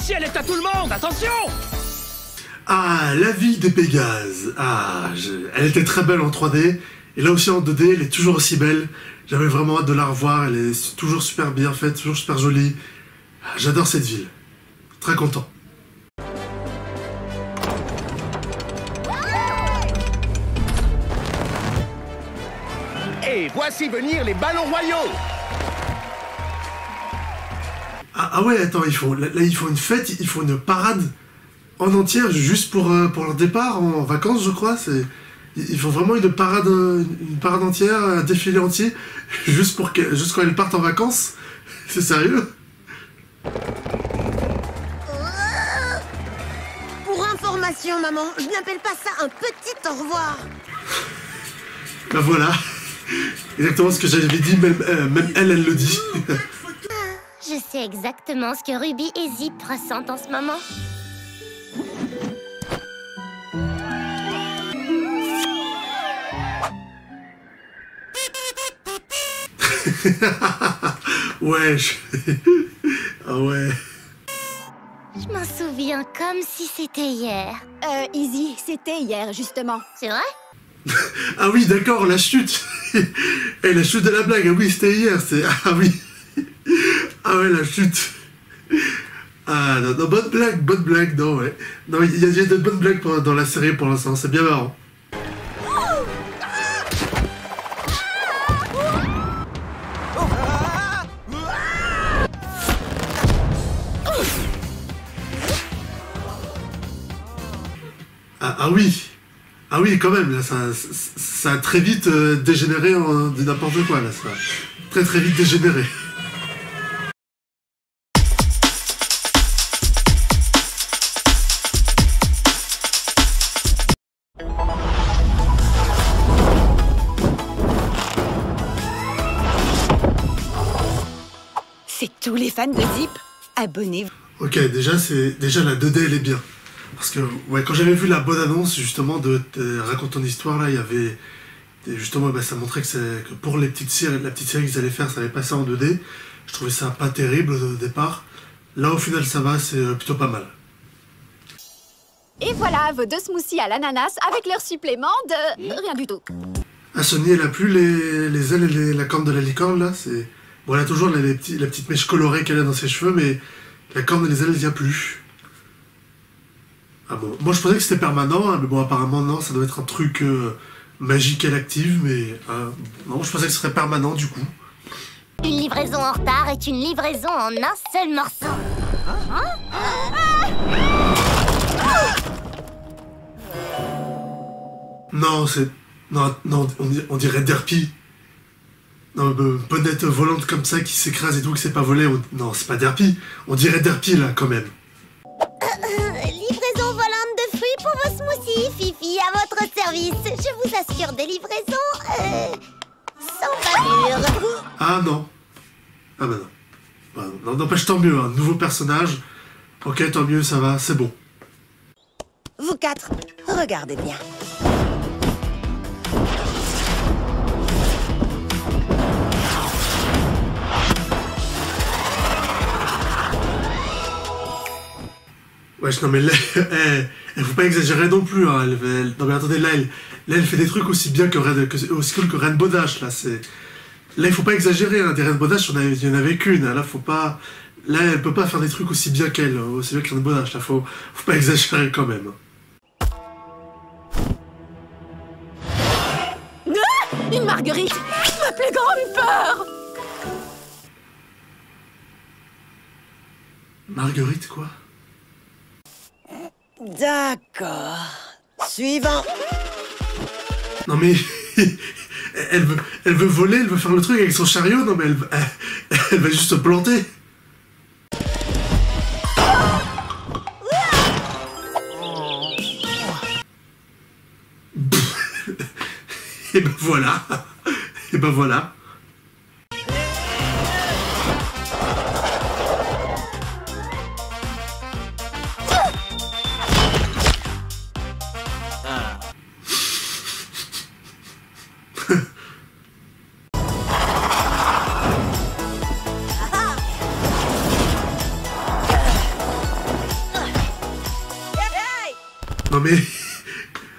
Celle-ci, elle est à tout le monde, attention! Ah, la vie des Pégases. Ah, elle était très belle en 3D. Et là aussi en 2D, elle est toujours aussi belle. J'avais vraiment hâte de la revoir. Elle est toujours super bien faite, toujours super jolie. Ah, j'adore cette ville. Très content. Et voici venir les ballons royaux! Ah ouais, attends, là, ils font une fête, ils font une parade en entière juste pour leur départ en vacances, je crois. Ils font vraiment une parade entière, un défilé entier, juste quand ils partent en vacances. C'est sérieux? Pour information, maman, je n'appelle pas ça un petit au revoir. Ben voilà, exactement ce que j'avais dit, même elle le dit. Je sais exactement ce que Ruby et Zip ressentent en ce moment. Ouais, ah ouais. Je m'en souviens comme si c'était hier. Izzy, c'était hier, justement. C'est vrai? Ah oui, d'accord, la chute. Et la chute de la blague, ah oui, c'était hier, ah oui. Ah ouais, la chute. Ah non, bonne blague, non, ouais. Non, il y a de bonnes blagues dans la série pour l'instant, c'est bien marrant. Ah oui. Ah oui, quand même, là, ça a très vite dégénéré en n'importe quoi, là, ça a très vite dégénéré. C'est tous les fans de Zip. Abonnez-vous. Ok, déjà la 2D, elle est bien. Parce que, ouais, quand j'avais vu la bonne annonce, justement, de Raconte ton histoire, là, il y avait... Justement, bah, ça montrait que pour la petite série qu'ils allaient faire, ça allait passer en 2D. Je trouvais ça pas terrible au départ. Là, au final, ça va, c'est plutôt pas mal. Et voilà vos 2 smoothies à l'ananas avec leur supplément de... rien du tout. Ah, Sony, elle a plus les ailes et la corne de la licorne, là, c'est... Bon, elle a toujours la petite mèche colorée qu'elle a dans ses cheveux, mais la corne et les ailes, elle vient plus. Ah bon, moi je pensais que c'était permanent, hein, mais bon, apparemment, non, ça doit être un truc magique, elle active, mais... non, je pensais que ce serait permanent, du coup. Une livraison en retard est une livraison en un seul morceau. Non, c'est... Non, on dirait Derpy. Non, bonnette volante comme ça qui s'écrase et tout, que c'est pas volé. Non, c'est pas Derpy. On dirait Derpy, là, quand même. Livraison volante de fruits pour vos smoothies, Fifi, à votre service. Je vous assure des livraisons, sans bavure. Ah non. Ah bah non. Bah, non, n'empêche, tant mieux, un nouveau personnage. Ok, tant mieux, ça va, c'est bon. Vous 4, regardez bien. Wesh, non mais là, elle faut pas exagérer non plus, hein. Non mais attendez, là, elle fait des trucs aussi bien aussi cool que Rainbow Dash, là, c'est... Là, il faut pas exagérer, hein. Des Rainbow Dash, il y en avait qu'une, hein. Là, faut pas... Là, elle peut pas faire des trucs aussi bien qu'elle, aussi bien que Rainbow Dash, là, faut pas exagérer quand même. Une marguerite, ma plus grande peur. Marguerite, quoi? D'accord. Suivant. Non mais... elle veut voler, elle veut faire le truc avec son chariot, non mais elle va juste se planter. Et ben voilà. Et ben voilà.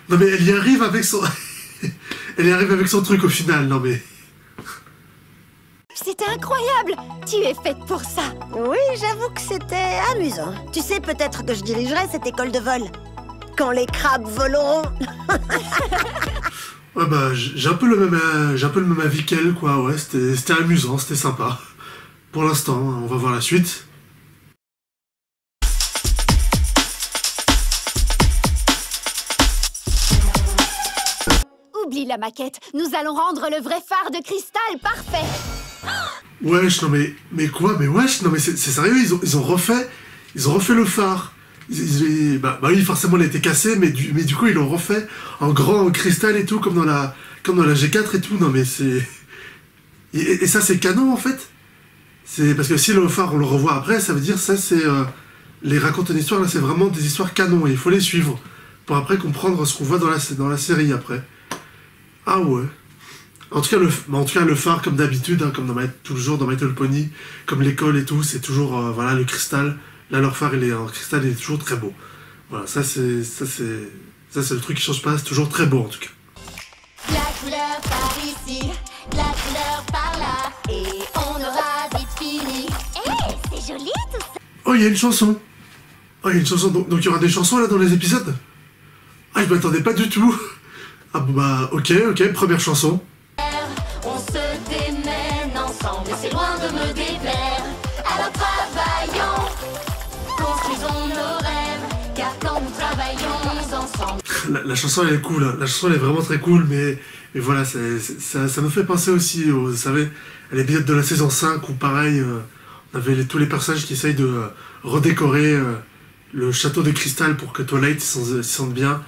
Non mais elle y arrive avec son... elle y arrive avec son truc au final, non mais... C'était incroyable! Tu es faite pour ça! Oui, j'avoue que c'était amusant. Tu sais, peut-être que je dirigerai cette école de vol. Quand les crabes voleront. Ouais bah, j'ai un peu le même avis qu'elle, quoi, ouais, c'était amusant, c'était sympa. Pour l'instant, on va voir la suite. Oublie la maquette, nous allons rendre le vrai phare de cristal parfait! Wesh, non mais quoi? Mais wesh, non mais c'est sérieux, ils ont refait le phare. Bah oui, forcément il a été cassé, mais du coup ils l'ont refait en grand en cristal et tout, comme dans la G4 et tout. Non mais c'est... Et ça c'est canon en fait. C'est parce que si le phare on le revoit après, ça veut dire ça c'est... les racontes une histoire, là c'est vraiment des histoires canon et il faut les suivre pour après comprendre ce qu'on voit dans la série après. Ah ouais. En tout cas le phare comme d'habitude, hein, comme toujours dans My Little Pony, comme l'école et tout, c'est toujours voilà le cristal. Là leur phare il est en cristal, il est toujours très beau. Voilà, ça c'est le truc qui change pas, c'est toujours très beau en tout cas. La couleur par ici, la couleur par là, et on aura vite fini. C'est joli tout ça. Oh, il y a une chanson. Oh, il y a une chanson. Donc il y aura des chansons là dans les épisodes. Ah, je m'attendais pas du tout. Ah bon bah ok, première chanson. On se démène ensemble, et c'est loin de me déplaire. Alors travaillons, construisons nos rêves, car quand nous travaillons ensemble... La chanson elle est cool, hein. La chanson elle est vraiment très cool, mais voilà, ça nous fait penser aussi, vous savez, à l'épisode de la saison 5 où pareil, on avait tous les personnages qui essayent de redécorer le château de cristal pour que Twilight s'y sente bien.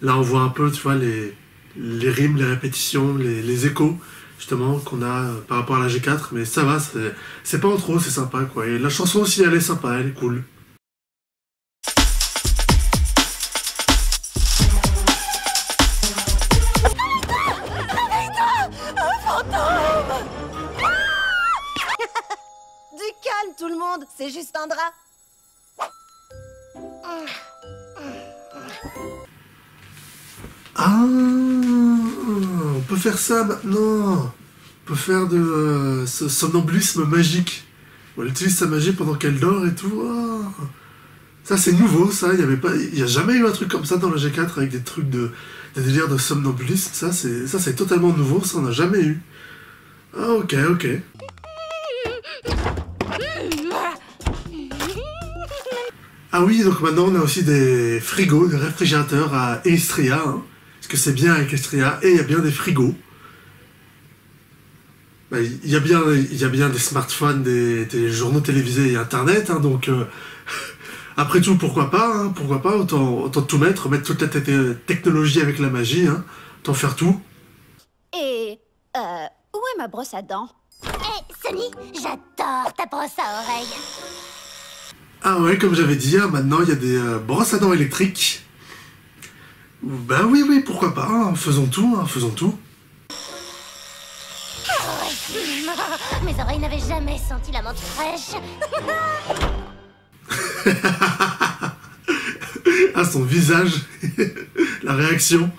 Là on voit un peu, tu vois, les rimes, les répétitions, les échos, justement, qu'on a par rapport à la G4, mais ça va, c'est pas en trop, c'est sympa, quoi. Et la chanson aussi, elle est sympa, elle est cool. Du calme tout le monde, c'est juste un drap. Ah, on peut faire ça maintenant. On peut faire de ce somnambulisme magique. Elle utilise sa magie pendant qu'elle dort et tout. Ah. Ça c'est nouveau, ça. Il y a jamais eu un truc comme ça dans la G4 avec des trucs des délires de somnambulisme. Ça c'est totalement nouveau. Ça on n'a jamais eu. Ah ok. Ah oui, donc maintenant on a aussi des frigos, des réfrigérateurs à Estria, hein, parce que c'est bien avec Estria, et il y a bien des frigos. Bah, il y a bien des smartphones, des journaux télévisés et internet, hein, donc après tout pourquoi pas, autant tout mettre toute la technologie avec la magie, hein, autant faire tout. Et... où est ma brosse à dents? Hé, Sonny, j'adore ta brosse à oreilles. Ah ouais, comme j'avais dit, hein, maintenant il y a des brosses à dents électriques. Ben oui, pourquoi pas, hein, faisons tout. Mes oreilles n'avaient jamais senti la menthe fraîche. Ah, son visage, la réaction.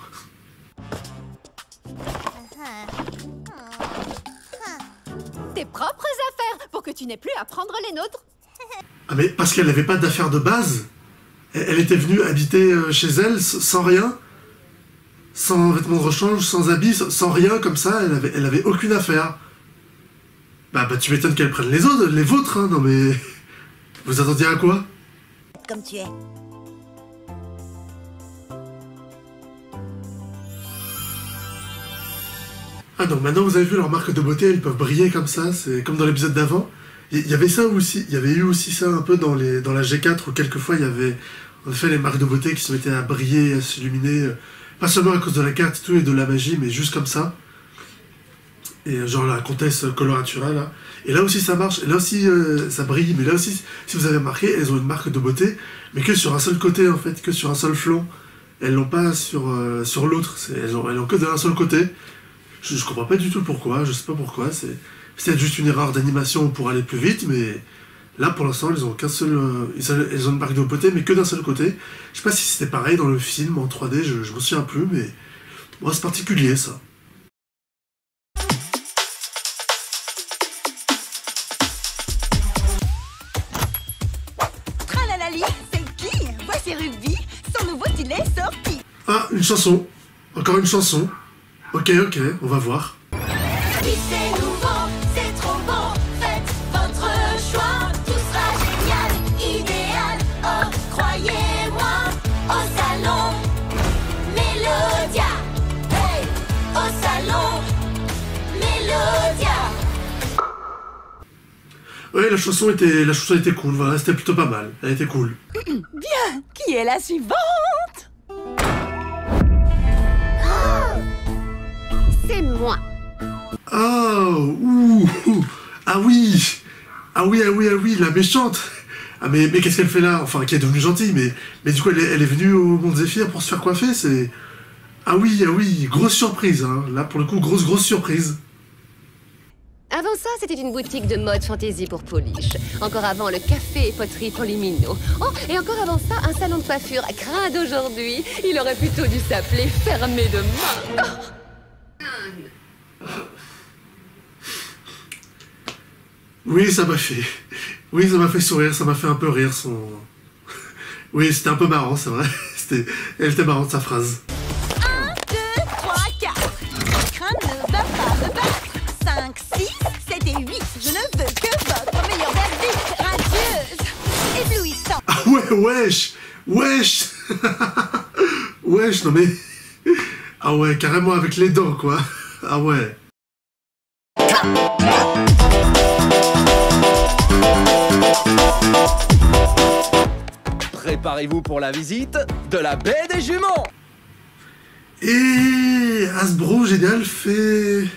Tes propres affaires, pour que tu n'aies plus à prendre les nôtres. Ah mais parce qu'elle n'avait pas d'affaires de base. Elle était venue habiter chez elle sans rien, sans vêtements de rechange, sans habits, sans rien comme ça, elle avait aucune affaire. Bah tu m'étonnes qu'elle prenne les vôtres, hein, non mais... Vous attendiez à quoi? Comme tu es. Ah donc maintenant vous avez vu leurs marques de beauté, elles peuvent briller comme ça, c'est comme dans l'épisode d'avant. Il y avait ça aussi, il y avait eu aussi ça un peu dans la G4 où quelquefois il y avait en effet les marques de beauté qui se mettaient à briller, à s'illuminer, pas seulement à cause de la carte et tout et de la magie, mais juste comme ça. Et genre la comtesse Coloratura là. Et là aussi ça marche, et là aussi ça brille, mais là aussi, si vous avez remarqué, elles ont une marque de beauté, mais que sur un seul côté en fait, que sur un seul flanc. Elles l'ont pas sur l'autre, elles ont que d'un seul côté. Je comprends pas du tout pourquoi, je sais pas pourquoi, c'est peut-être juste une erreur d'animation pour aller plus vite, mais Là, pour l'instant, ils ont qu'un seul... ils ont une marque de beauté, mais que d'un seul côté. Je sais pas si c'était pareil dans le film, en 3D, je me souviens plus, mais... Bon, c'est particulier, ça. Tralalali, c'est qui? Voici Ruby, son nouveau stylet est sorti. Ah, une chanson. Encore une chanson. Ok, on va voir. Oui, c'est nouveau, c'est trop bon. Faites votre choix, tout sera génial, idéal. Oh, croyez-moi, au salon Mélodia. Hey, au salon Mélodia. Ouais, la chanson était cool, voilà, c'était plutôt pas mal. Elle était cool. Bien, qui est la suivante? C'est moi. Ah oui, la méchante. Ah mais qu'est-ce qu'elle fait là? Enfin, qui est devenue gentille, mais du coup elle est venue au Monde Zéphyr pour se faire coiffer, c'est... Ah oui, grosse surprise, hein. Là pour le coup, grosse surprise. Avant ça, c'était une boutique de mode fantaisie pour Polish. Encore avant, le café et poterie pour les minots. Oh, et encore avant ça, un salon de coiffure crade aujourd'hui. Il aurait plutôt dû s'appeler Fermé demain. Oui, ça m'a fait sourire, ça m'a fait un peu rire son... Oui, c'était un peu marrant, c'est vrai. Elle était marrante, sa phrase. 1, 2, 3, 4. Votre crâne ne va pas me battre. 5, 6, 7 et 8. Je ne veux que votre meilleure verdict. Radieuse, éblouissante. Ah ouais, wesh Wesh, non mais... Ah ouais, carrément avec les dents, quoi. Ah ouais. Préparez-vous pour la visite de la baie des juments. Et Hasbro, génial, fait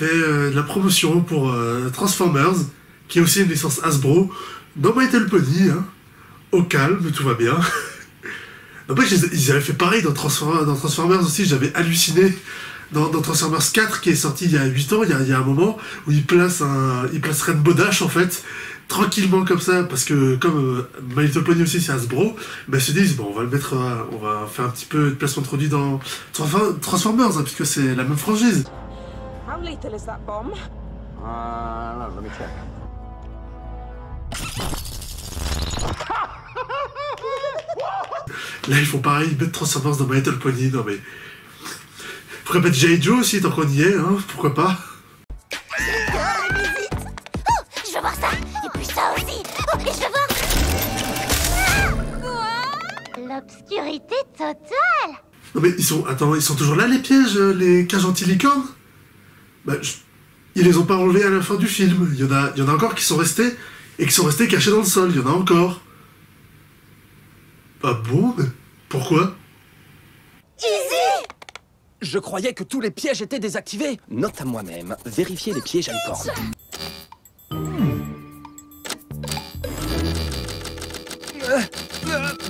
de la promotion pour Transformers, qui est aussi une licence Hasbro, dans My Little Pony, hein. Au calme, tout va bien. Après, ils avaient fait pareil dans Transformers aussi, j'avais halluciné. Dans Transformers 4, qui est sorti il y a 8 ans, il y a un moment où ils placent Rainbow Dash, en fait, tranquillement comme ça, parce que comme My Little Pony aussi c'est Hasbro, ils se disent, bon, on va le mettre, on va faire un petit peu de placement de produit dans Transformers, hein, puisque c'est la même franchise. How lethal is that bomb? Let me check. Là, ils font pareil, ils mettent Transformers dans My Little Pony, non mais... Pourquoi pas de G.I. Joe aussi, tant qu'on y est, hein, pourquoi pas? Je veux voir ça. Et puis ça aussi. Oh, et je veux voir... L'obscurité totale. Non mais ils sont toujours là les pièges, les cages anti-licornes? Bah, ils les ont pas enlevés à la fin du film. Il y en a encore qui sont restés, et qui sont restés cachés dans le sol, il y en a encore. Ah bon? Mais pourquoi? Je croyais que tous les pièges étaient désactivés. Note à moi-même, vérifier les pièges à licorne.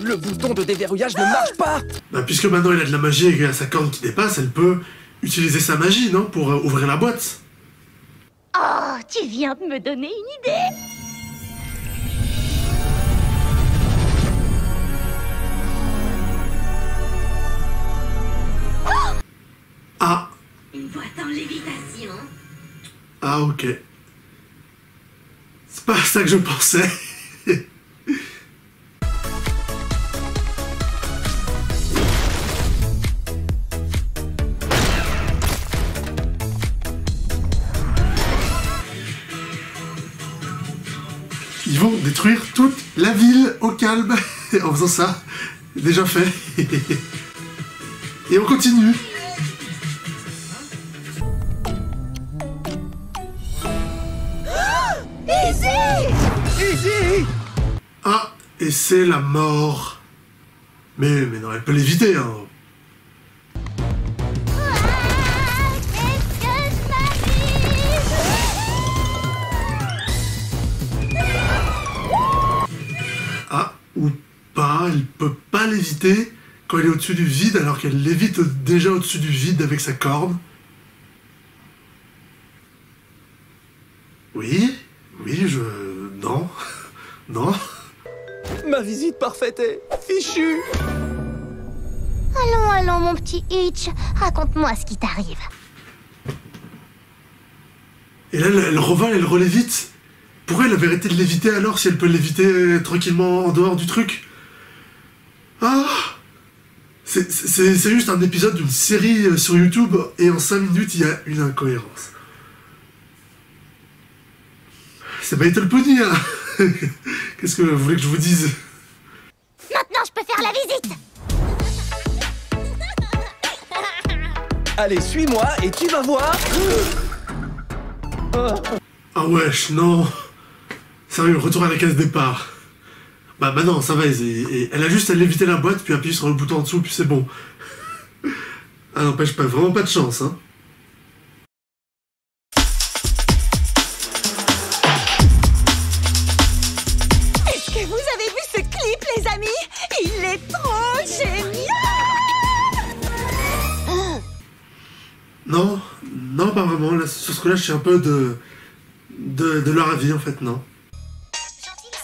Le bouton de déverrouillage ne marche pas. Bah puisque maintenant il a de la magie et qu'il a sa corne qui dépasse, elle peut utiliser sa magie, non? Pour ouvrir la boîte. Oh, tu viens de me donner une idée. Ah. Une boîte en lévitation. Ah ok. C'est pas ça que je pensais. Ils vont détruire toute la ville au calme en faisant ça. Déjà fait. Et on continue. Easy. Ah, et c'est la mort. Mais non, elle peut l'éviter, hein. Qu'est-ce que je m'arrive? Ah, ou pas, elle peut pas l'éviter quand elle est au-dessus du vide, alors qu'elle l'évite déjà au-dessus du vide avec sa corne. Oui, Non? Ma visite parfaite est fichue. Allons, allons, mon petit Hitch. Raconte-moi ce qui t'arrive. Et là, elle revole, elle relévite. Pourquoi elle avait arrêté de léviter alors, si elle peut léviter tranquillement en dehors du truc? Ah! C'est juste un épisode d'une série sur YouTube, et en 5 minutes, il y a une incohérence. C'est My Little Pony, hein. Qu'est-ce que vous voulez que je vous dise? Maintenant, je peux faire la visite. Allez, suis-moi et tu vas voir. Ah wesh, non. Sérieux, retour à la case départ. Bah non, ça va, et elle a juste à léviter la boîte, puis appuyer sur le bouton en dessous, puis c'est bon. Ah n'empêche pas, vraiment pas de chance, hein. Est-ce que vous avez vu ce clip, les amis? Il est trop génial! Non, non, pas vraiment. Là, sur ce coup-là, je suis un peu de leur avis, en fait, non.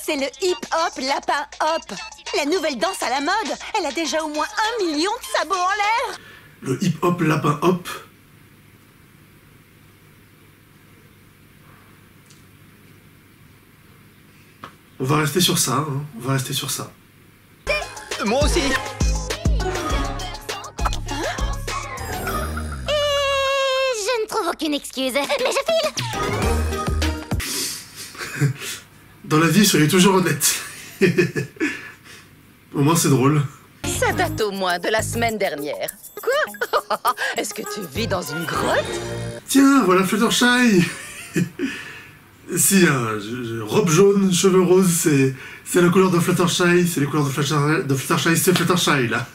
C'est le hip-hop lapin hop. La nouvelle danse à la mode. Elle a déjà au moins 1 million de sabots en l'air. Le hip-hop lapin hop. On va rester sur ça, hein. On va rester sur ça. Moi aussi. Je ne trouve aucune excuse, mais je file. Dans la vie, soyez toujours honnête. Au moins, c'est drôle. Ça date au moins de la semaine dernière. Quoi? Est-ce que tu vis dans une grotte? Tiens, voilà Fluttershy. Si, robe jaune, cheveux roses, c'est la couleur de Fluttershy, c'est les couleurs de Fluttershy, c'est Fluttershy, là.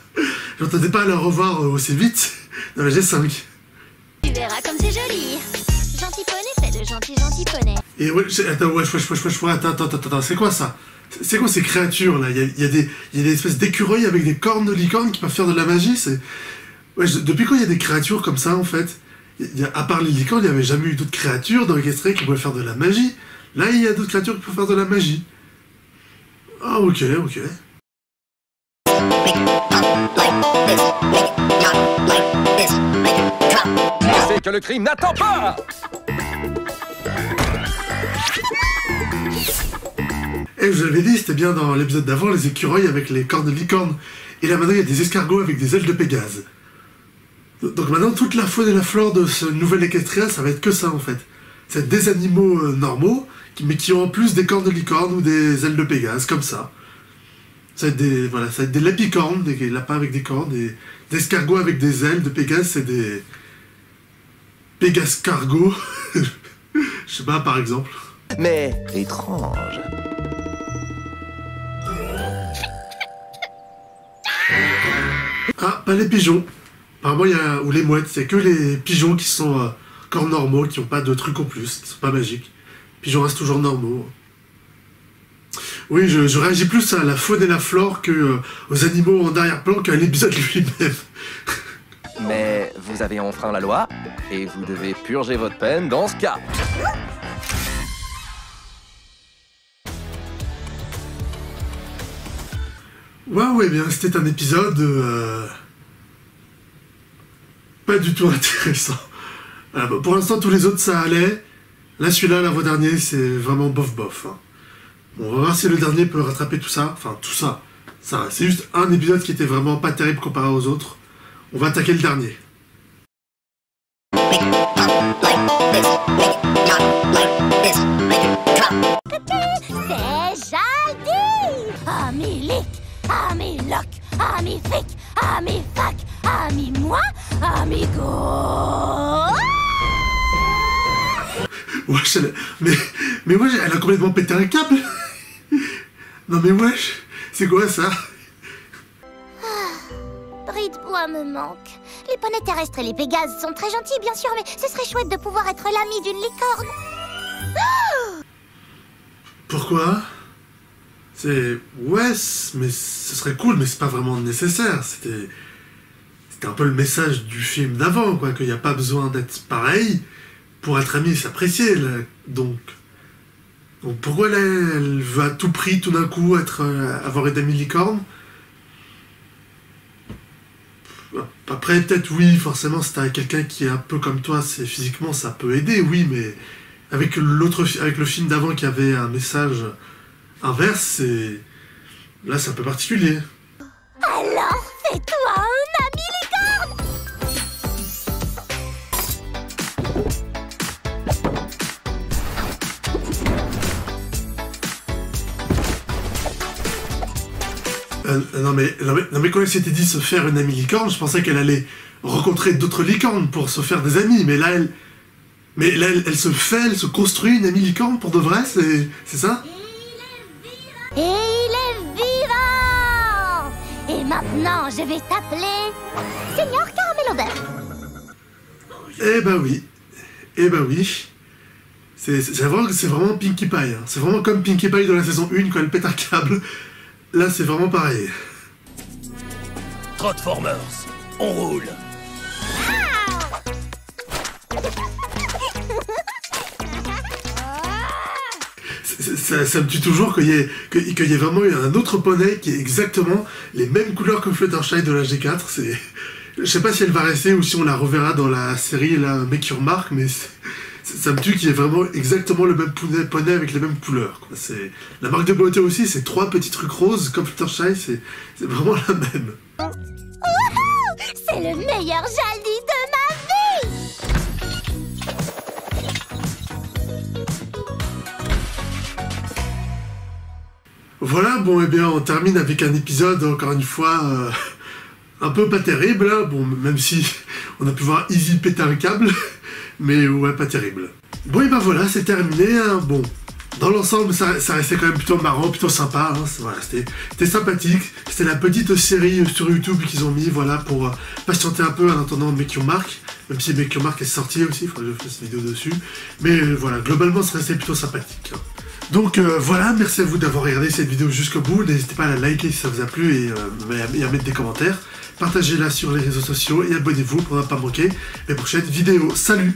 J'entendais pas la revoir aussi vite dans la G5. Tu verras comme c'est joli. Gentil poney, fait le gentil poney. Et ouais, attends, c'est quoi ça? C'est quoi ces créatures, là? Il y a des espèces d'écureuils avec des cornes de licorne qui peuvent faire de la magie, c'est... Ouais, depuis quand il y a des créatures comme ça, en fait? À part les licornes, il n'y avait jamais eu d'autres créatures dans Equestria qui pouvaient faire de la magie. Là, il y a d'autres créatures qui peuvent faire de la magie. Ah, ok. C'est que le crime n'attend pas. Et je vous l'avais dit, c'était bien dans l'épisode d'avant, les écureuils avec les cornes de licorne. Et là, maintenant, il y a des escargots avec des ailes de Pégase. Donc maintenant, toute la faune et la flore de ce nouvel Equestria, ça va être que ça, en fait. Ça va être des animaux normaux, mais qui ont en plus des cornes de licorne ou des ailes de Pégase, comme ça. Ça va être des lépicornes, des lapins avec des cornes, des escargots avec des ailes de Pégase, c'est des... Pégascargots. Je sais pas, par exemple. Mais étrange. Ah, pas les pigeons. Apparemment, il y a... Ou les mouettes, c'est que les pigeons qui sont encore normaux, qui n'ont pas de trucs en plus, qui sont pas magiques. Les pigeons restent toujours normaux. Oui, je réagis plus à la faune et la flore que aux animaux en arrière-plan qu'à l'épisode lui-même. Mais vous avez enfreint la loi, et vous devez purger votre peine dans ce cas. Ouais, bien, c'était un épisode... pas du tout intéressant. Voilà, bah, pour l'instant, tous les autres, ça allait. Là, celui-là, l'avant-dernier, c'est vraiment bof. Hein. Bon, on va voir si le dernier peut rattraper tout ça. Enfin, tout ça. C'est juste un épisode qui était vraiment pas terrible comparé aux autres. On va attaquer le dernier. C'est joli. Ami Lick, ami Lock, ami Fic, ami Fac, ami moi, amigo. Wesh, mais wesh, elle a complètement pété un câble. Non mais wesh, c'est quoi ça? Bris de bois me manque. Les poneys terrestres et les pégases sont très gentils, bien sûr, mais ce serait chouette de pouvoir être l'ami d'une licorne. Pourquoi? Ouais, mais ce serait cool, mais c'est pas vraiment nécessaire. C'était un peu le message du film d'avant, quoi, qu'il n'y a pas besoin d'être pareil pour être ami et s'apprécier, donc... Donc pourquoi là, elle veut à tout prix, tout d'un coup, avoir une amie licorne? Après, peut-être, oui, forcément, si t'as quelqu'un qui est un peu comme toi, physiquement, ça peut aider, oui, mais avec le film d'avant qui avait un message inverse, là, c'est un peu particulier. Alors, fais-toi un ami licorne! Non mais quand elle s'était dit se faire une amie licorne, je pensais qu'elle allait rencontrer d'autres licornes pour se faire des amis, mais là elle se construit une amie licorne pour de vrai, c'est ça? Et il est vivant! Et maintenant, je vais t'appeler Seigneur Caramel Odeur. Eh ben oui. C'est vraiment Pinkie Pie, hein. C'est vraiment comme Pinkie Pie dans la saison 1 quand elle pète un câble. Là, c'est vraiment pareil. Trotformers, on roule. Ça me tue toujours qu'il y ait vraiment eu un autre poney qui ait exactement les mêmes couleurs que Fluttershy de la G4. Je sais pas si elle va rester ou si on la reverra dans la série là, Make Your Mark, mais ça me tue qu'il y ait vraiment exactement le même poney avec les mêmes couleurs. La marque de beauté aussi, c'est 3 petits trucs roses comme Fluttershy, c'est vraiment la même. C'est le meilleur Jaldi de ma vie! Voilà, bon, eh bien, on termine avec un épisode, encore une fois, un peu pas terrible, hein. Bon, même si on a pu voir Izzy péter un câble, mais ouais, pas terrible. Bon, et ben voilà, c'est terminé, hein. Bon, dans l'ensemble, ça restait quand même plutôt marrant, plutôt sympa, hein. Voilà, c'était sympathique, c'était la petite série sur YouTube qu'ils ont mis, voilà, pour patienter un peu en attendant Make Your Mark, même si Make Your Mark est sorti aussi, il faudrait que je fasse une vidéo dessus, mais voilà, globalement, ça restait plutôt sympathique, hein. Donc voilà, merci à vous d'avoir regardé cette vidéo jusqu'au bout, n'hésitez pas à la liker si ça vous a plu et à mettre des commentaires, partagez-la sur les réseaux sociaux et abonnez-vous pour ne pas manquer les prochaines vidéos. Salut!